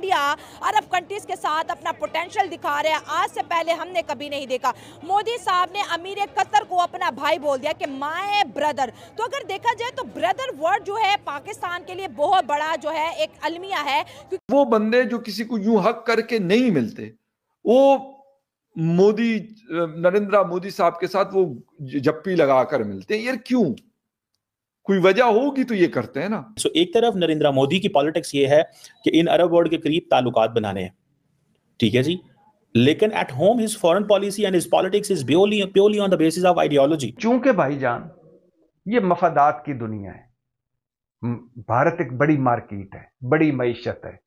India अरब countries के साथ अपना पोटेंशियल दिखा रहा है, आज से पहले हमने कभी नहीं देखा। मोदी साहब ने अमीर कतर को अपना भाई बोल दिया कि माय ब्रदर। तो अगर देखा जाए तो ब्रदर वर्ड जो है पाकिस्तान के लिए बहुत बड़ा जो है एक अलमिया है। वो बंदे जो किसी को यूं हक करके नहीं मिलते, वो मोदी, नरेंद्र मोदी साहब के साथ वो जप्पी लगाकर मिलते हैं। यार क्यों? कोई वजह होगी तो ये करते हैं ना। एक तरफ नरेंद्र मोदी की पॉलिटिक्स ये है कि इन अरब वर्ल्ड के करीब ताल्लुकात बनाने हैं, ठीक है जी, लेकिन at home his foreign policy and his politics is purely on the basis of ideology. चूंकि भाईजान ये मफादात की दुनिया है, भारत एक बड़ी मार्केट है, बड़ी मईशत है,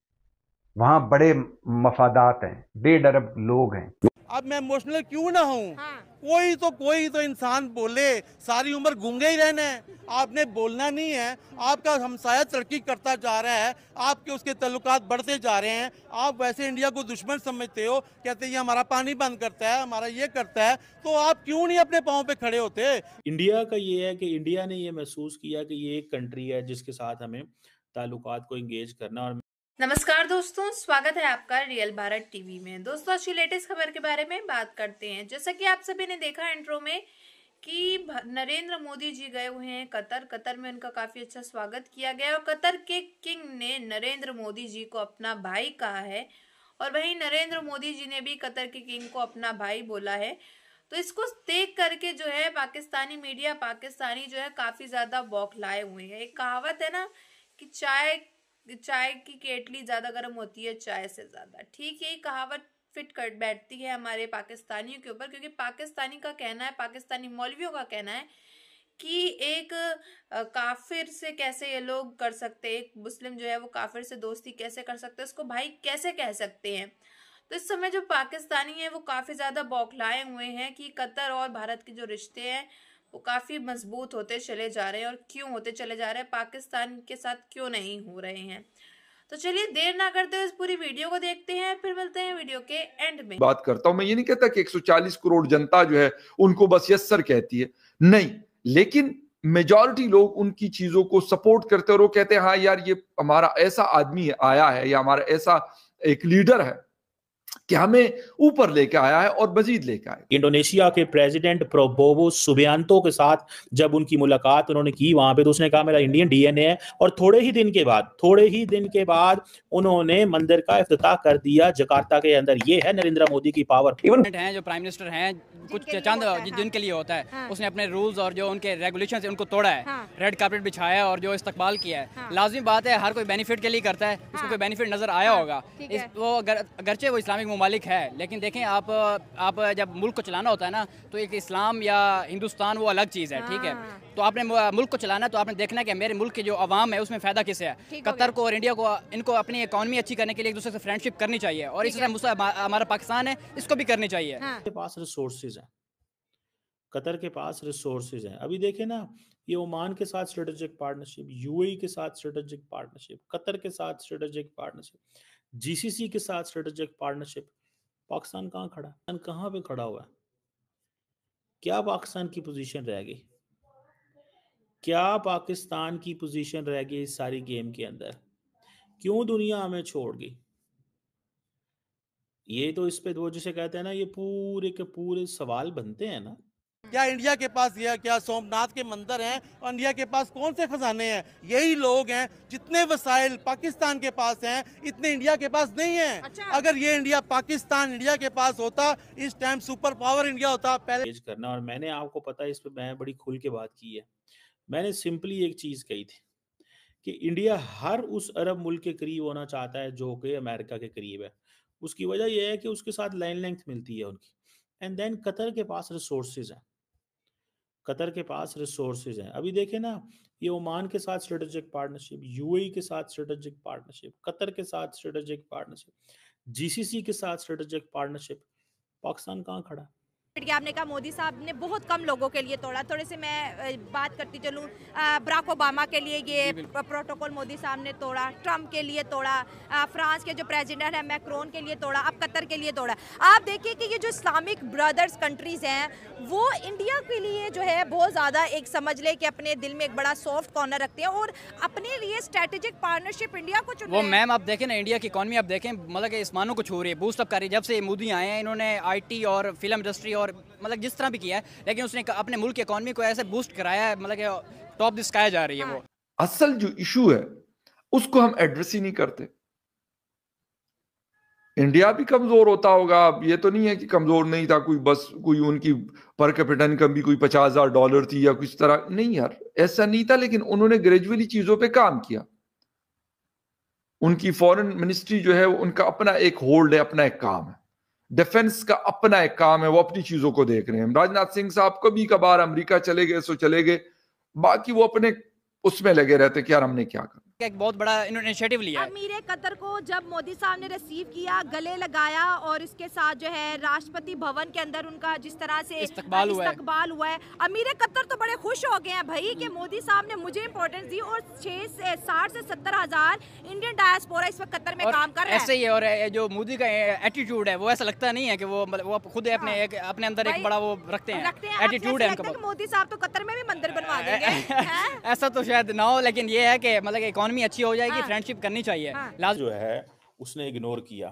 वहां बड़े मफादात हैं, 1.5 अरब लोग हैं। अब मैं इमोशनल क्यों ना हूँ? कोई तो इंसान बोले, सारी उम्र गूंगे ही रहना है? आपने बोलना नहीं है। आपका हमसाया तरक्की करता जा रहा है, आपके उसके तल्लुकात बढ़ते जा रहे हैं, आप वैसे इंडिया को दुश्मन समझते हो, कहते हैं ये हमारा पानी बंद करता है, हमारा ये करता है, तो आप क्यों नहीं अपने पाँव पे खड़े होते? इंडिया का ये है कि इंडिया ने ये महसूस किया कि ये एक कंट्री है जिसके साथ हमें ताल्लुकात को इंगेज करना। और नमस्कार दोस्तों, स्वागत है आपका रियल भारत टीवी में। दोस्तों आज की लेटेस्ट खबर के बारे में बात करते हैं। जैसा कि आप सभी ने देखा इंट्रो में कि नरेंद्र मोदी जी गए हुए हैं कतर में उनका काफी अच्छा स्वागत किया गया और कतर के किंग ने नरेंद्र मोदी जी को अपना भाई कहा है और वहीं नरेंद्र मोदी जी ने भी कतर के किंग को अपना भाई बोला है। तो इसको देख करके जो है पाकिस्तानी मीडिया, पाकिस्तानी जो है काफी ज्यादा बौखलाए हुए हैं। एक कहावत है ना कि चाय की केटली ज्यादा गर्म होती है चाय से ज्यादा। ठीक है, कहावत फिट कर बैठती है हमारे पाकिस्तानियों के ऊपर, क्योंकि पाकिस्तानी का कहना है, पाकिस्तानी मौलवियों का कहना है कि एक काफिर से कैसे ये लोग कर सकते हैं, एक मुस्लिम जो है वो काफिर से दोस्ती कैसे कर सकते हैं, उसको भाई कैसे कह सकते हैं। तो इस समय जो पाकिस्तानी है वो काफी ज्यादा बौखलाए हुए हैं कि कतर और भारत के जो रिश्ते हैं वो काफी मजबूत होते चले जा रहे हैं और क्यों होते चले जा रहे हैं, पाकिस्तान के साथ क्यों नहीं हो रहे हैं। तो चलिए देर ना करते हुए इस पूरी वीडियो को देखते हैं, फिर मिलते हैं वीडियो के एंड में। बात करता हूं मैं, ये नहीं कहता कि 140 करोड़ जनता जो है उनको बस यस सर कहती है, नहीं, लेकिन मेजॉरिटी लोग उनकी चीजों को सपोर्ट करते हैं और वो कहते हैं हाँ यार ये हमारा ऐसा आदमी आया है या हमारा ऐसा एक लीडर है कि हमें ऊपर लेके आया है और मजीद लेके आया। इंडोनेशिया के प्रेसिडेंट प्रोबोवो सुबियांतो के साथ जब उनकी मुलाकात उन्होंने की वहां पे, तो उसने कहा मेरा इंडियन डीएनए है, और थोड़े ही दिन के बाद उन्होंने मंदिर का इफ्तिताह कर दिया जकार्ता के अंदर। ये है नरेंद्र मोदी की पावर। इवन हैं जो प्राइम मिनिस्टर हैं कुछ चंद जिनके लिए होता है, उसने अपने रूल्स और जो उनके रेगुलेशंस उनको तोड़ा है, रेड कार्पेट बिछाया और जो इस्तकबाल किया है। लाजिमी बात है हर कोई बेनिफिट के लिए करता है, उसको कोई बेनिफिट नजर आया होगा। वो अगरचे वो इस्लामिक ममालिक है, लेकिन देखें आप जब मुल्क को चलाना होता है ना, तो एक इस्लाम या हिंदुस्तान वो अलग चीज़ है, ठीक है। तो आपने मुल्क को चलाना तो आपने देखना है कि मेरे मुल्क के जो अवाम है उसमें फ़ायदा किसे है। कतर को और इंडिया को इनको अपनी इकॉनमी अच्छी करने के लिए एक दूसरे से फ्रेंडशिप करनी चाहिए और इस तरह हमारा पाकिस्तान है इसको भी करनी चाहिए। के पास रिसोर्सेज हैं, कतर के पास रिसोर्सेज हैं। अभी देखें ना, ये ओमान के साथ स्ट्रेटेजिक पार्टनरशिप, यूएई के साथ स्ट्रेटेजिक पार्टनरशिप, कतर के साथ स्ट्रेटेजिक पार्टनरशिप, जीसीसी के साथ स्ट्रेटेजिक पार्टनरशिप। पाकिस्तान कहाँ खड़ा है? कहाँ पे खड़ा हुआ है? क्या पाकिस्तान की पोजीशन रह गई? क्या पाकिस्तान की पोजीशन रह गई इस सारी गेम के अंदर? क्यों दुनिया हमें छोड़ गई? ये तो इस पे वो जिसे कहते हैं ना, ये पूरे के पूरे सवाल बनते हैं ना। क्या इंडिया के पास यह क्या सोमनाथ के मंदिर हैं और इंडिया के पास कौन से खजाने हैं? यही लोग हैं। जितने वसाइल पाकिस्तान के पास हैं इतने इंडिया के पास नहीं हैं। अच्छा। अगर ये पाकिस्तान इंडिया के पास होता, इस टाइम सुपर पावर इंडिया होता पहले करना। और मैंने आपको पता है इस पे मैं बड़ी खुल के बात की है। मैंने सिंपली एक चीज कही थी कि इंडिया हर उस अरब मुल्क के करीब होना चाहता है जो कि अमेरिका के करीब है। उसकी वजह यह है कि उसके साथ लाइन लेंथ मिलती है उनकी। एंड देन कतर के पास रिसोर्सेज हैं, कतर के पास रिसोर्सेज हैं। अभी देखें ना, ये ओमान के साथ स्ट्रेटेजिक पार्टनरशिप, यूएई के साथ स्ट्रेटेजिक पार्टनरशिप, कतर के साथ स्ट्रेटेजिक पार्टनरशिप, जीसीसी के साथ स्ट्रेटेजिक पार्टनरशिप। पाकिस्तान कहाँ खड़ा? कि आपने कहा मोदी साहब ने बहुत कम लोगों के लिए तोड़ा, थोड़े से मैं बात करती चलूँ, बराक ओबामा के लिए ये प्रोटोकॉल मोदी साहब ने तोड़ा, ट्रम्प के लिए तोड़ा, फ्रांस के जो प्रेसिडेंट है मैक्रोन के लिए तोड़ा, अब कतर के लिए तोड़ा। आप देखिए कि ये जो इस्लामिक ब्रदर्स कंट्रीज हैं वो इंडिया के लिए जो है बहुत ज़्यादा एक समझ ले कि अपने दिल में एक बड़ा सॉफ्ट कॉर्नर रखते हैं और अपने लिए स्ट्रेटेजिक पार्टनरशिप इंडिया को चुन वो मैम आप देखें ना, इंडिया की इकॉनमी आप देखें, मतलब कि आसमानों को छू रही है, बूस्ट अप कर रही है। जब से मोदी आए हैं इन्होंने आईटी और फिल्म इंडस्ट्री और मतलब जिस तरह भी किया है, लेकिन उसने अपने मुल्क की इकॉनमी को ऐसे बूस्ट कराया है, मतलब कि टॉप द स्काई जा रही है वो। असल जो इशू है उसको हम एड्रेस ही नहीं करते। इंडिया भी कमजोर होता होगा, ये तो नहीं है कि कमजोर नहीं था, कोई बस कोई उनकी पर कैपिटा इनकम भी कोई $50,000 थी या कुछ तरह, नहीं यार ऐसा नहीं था। लेकिन उन्होंने ग्रेजुअली चीजों पे काम किया। उनकी फॉरेन मिनिस्ट्री जो है उनका अपना एक होल्ड है, अपना एक काम है, डिफेंस का अपना एक काम है, वो अपनी चीजों को देख रहे हैं। राजनाथ सिंह साहब कभी कभार अमेरिका चले गए सो चले गए, बाकी वो अपने उसमें लगे रहते कि यार हमने क्या करना। एक बहुत बड़ा इनिशिएटिव लिया है। अमीर कतर को जब मोदी साहब ने रिसीव किया, गले लगाया और इसके साथ जो है राष्ट्रपति भवन के अंदर उनका जिस तरह से इस्तकबाल हुआ है, अमीर कतर तो बड़े खुश हो गए हैं भाई कि मोदी साहब ने मुझे इंपॉर्टेंस दी। और 60 से 70 हजार इंडियन डायस्पोरा इस वक्त कतर में काम कर रहे हैं। ऐसे ही। और जो मोदी का एटीट्यूड है वो ऐसा लगता नहीं है कि वो मतलब वो खुद अपने अंदर एक बड़ा वो रखते हैं एटीट्यूड है उनका। मोदी साहब तो कतर में भी मंदिर बनवा देंगे। ऐसा तो शायद ना हो, लेकिन ये है कि मतलब इकॉनमी अच्छी हो जाएगी, फ्रेंडशिप करनी चाहिए। जो है उसने इग्नोर किया।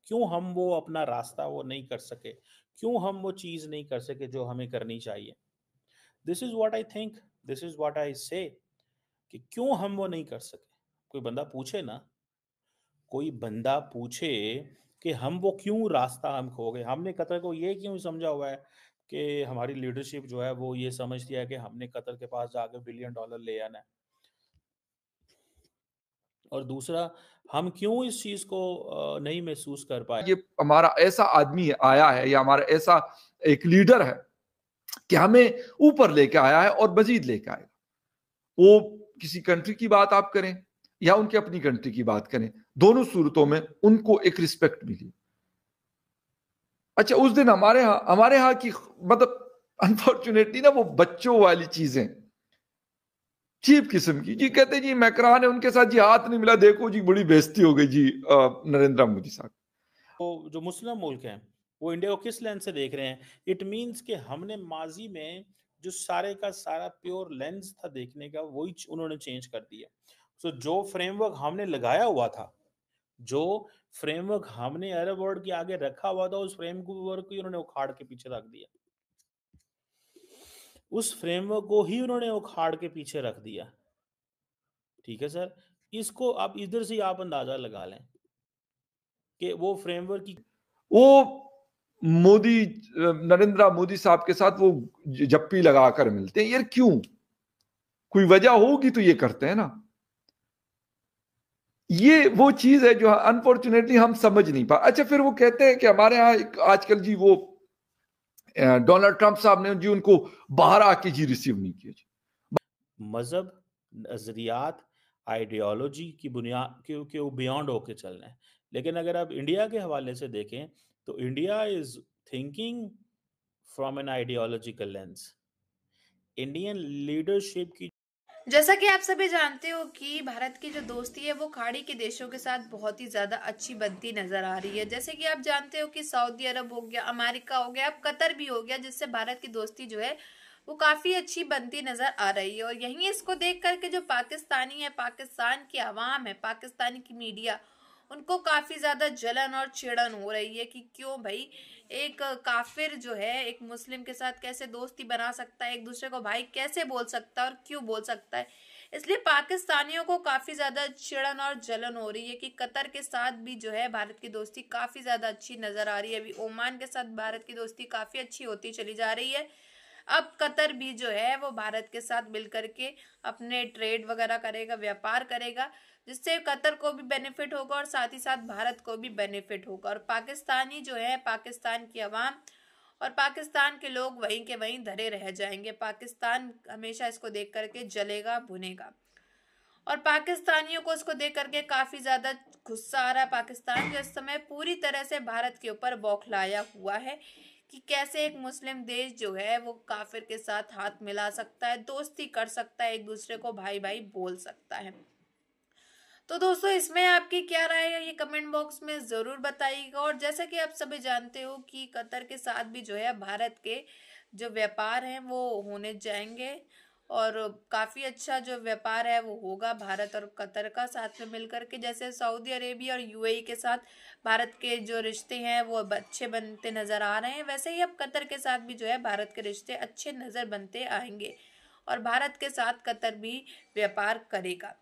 क्यों हम वो अपना रास्ता वो नहीं कर सके, क्यों हम वो चीज नहीं कर सके जो हमें करनी चाहिए। This is what I think, this is what I से, कि क्यों हम वो नहीं कर सके। कोई बंदा पूछे ना, कोई बंदा पूछे कि हम वो क्यों रास्ता हम खो गए। हमने कतर को ये क्यों समझा हुआ है कि हमारी लीडरशिप जो है वो ये समझती है कि हमने कतर के पास जाकर $1 बिलियन ले आना है। और दूसरा, हम क्यों इस चीज को नहीं महसूस कर पाए। ये हमारा ऐसा आदमी आया है या हमारा ऐसा एक लीडर है कि हमें ऊपर लेके आया है और मजीद लेके आएगा। वो किसी कंट्री की बात आप करें या उनके अपनी कंट्री की बात करें, दोनों सूरतों में उनको एक रिस्पेक्ट मिली। अच्छा, उस दिन हमारे यहाँ की मतलब अनफॉर्चुनेटली ना वो बच्चों वाली चीजें, चीप किस्म की, जी कहते जी मैक्रान है उनके साथ जी हाथ नहीं मिला, देखो जी बड़ी बेइज्जती हो गई जी नरेंद्र मोदी साहब। तो जो मुस्लिम मुल्क हैं वो इंडिया को किस लेंस से देख रहे हैं। इट मींस कि हमने माजी में जो सारे का सारा प्योर लेंस था देखने का, वही उन्होंने चेंज कर दिया। सो जो फ्रेमवर्क हमने लगाया हुआ था, जो फ्रेमवर्क हमने अरब वर्ल्ड के आगे रखा हुआ था, उस फ्रेमवर्क को उन्होंने उखाड़ के पीछे रख दिया। उस फ्रेमवर्क को ही उन्होंने उखाड़ के पीछे रख दिया। ठीक है सर, इसको आप इधर से आप अंदाजा लगा लें कि वो फ्रेमवर्क की वो मोदी नरेंद्र मोदी साहब के साथ वो जप्पी लगाकर मिलते हैं यार, क्यों? कोई वजह होगी तो ये करते हैं ना। ये वो चीज है जो अनफॉर्चुनेटली हम समझ नहीं पा। अच्छा, फिर वो कहते हैं कि हमारे यहाँ आजकल जी वो डोनाल्ड ट्रंप साहब ने जी उनको बाहर आके जी रिसीव नहीं किया जी। मजहब, नजरियात, आइडियोलॉजी की बुनियाद के बियॉन्ड होके चल रहे हैं। लेकिन अगर आप इंडिया के हवाले से देखें तो India is thinking from an ideological lens. Indian leadership की, जैसा कि आप सभी जानते हो कि भारत की जो दोस्ती है वो खाड़ी के देशों के साथ बहुत ही ज्यादा अच्छी बनती नजर आ रही है। जैसे कि आप जानते हो कि सऊदी अरब हो गया, अमेरिका हो गया, अब कतर भी हो गया, जिससे भारत की दोस्ती जो है वो काफी अच्छी बनती नजर आ रही है। और यहीं इसको देख करके जो पाकिस्तानी है, पाकिस्तान की आवाम है, पाकिस्तानी की मीडिया, उनको काफी ज्यादा जलन और चिड़न हो रही है कि क्यों भाई एक काफिर जो है एक मुस्लिम के साथ कैसे दोस्ती बना सकता है, एक दूसरे को भाई कैसे बोल सकता है और क्यों बोल सकता है। इसलिए पाकिस्तानियों को काफी ज्यादा चिड़न और जलन हो रही है कि कतर के साथ भी जो है भारत की दोस्ती काफी ज्यादा अच्छी नजर आ रही है। अभी ओमान के साथ भारत की दोस्ती काफी अच्छी होती चली जा रही है। अब कतर भी जो है वो भारत के साथ मिलकर के अपने ट्रेड वगैरह करेगा, व्यापार करेगा, जिससे कतर को भी बेनिफिट होगा और साथ ही साथ भारत को भी बेनिफिट होगा। और पाकिस्तानी जो है, पाकिस्तान की आवाम और पाकिस्तान के लोग वहीं के वहीं धरे रह जाएंगे। पाकिस्तान हमेशा इसको देख करके जलेगा, भुनेगा। और पाकिस्तानियों को इसको देख करके काफी ज्यादा गुस्सा आ रहा है। पाकिस्तान जो इस समय पूरी तरह से भारत के ऊपर बौखलाया हुआ है कि कैसे एक मुस्लिम देश जो है वो काफिर के साथ हाथ मिला सकता है, दोस्ती कर सकता है, एक दूसरे को भाई भाई बोल सकता है। तो दोस्तों इसमें आपकी क्या राय है ये कमेंट बॉक्स में ज़रूर बताइएगा। और जैसा कि आप सभी जानते हो कि कतर के साथ भी जो है भारत के जो व्यापार हैं वो होने जाएंगे और काफ़ी अच्छा जो व्यापार है वो होगा भारत और कतर का साथ में मिलकर के। जैसे सऊदी अरेबिया और यूएई के साथ भारत के जो रिश्ते हैं वो अब अच्छे बनते नज़र आ रहे हैं, वैसे ही अब कतर के साथ भी जो है भारत के रिश्ते अच्छे नज़र बनते आएंगे और भारत के साथ कतर भी व्यापार करेगा।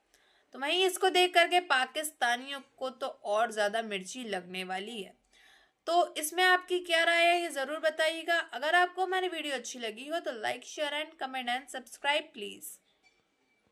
तो वहीं इसको देख करके पाकिस्तानियों को तो और ज़्यादा मिर्ची लगने वाली है। तो इसमें आपकी क्या राय है ये ज़रूर बताइएगा। अगर आपको हमारी वीडियो अच्छी लगी हो तो like share and comment and subscribe please.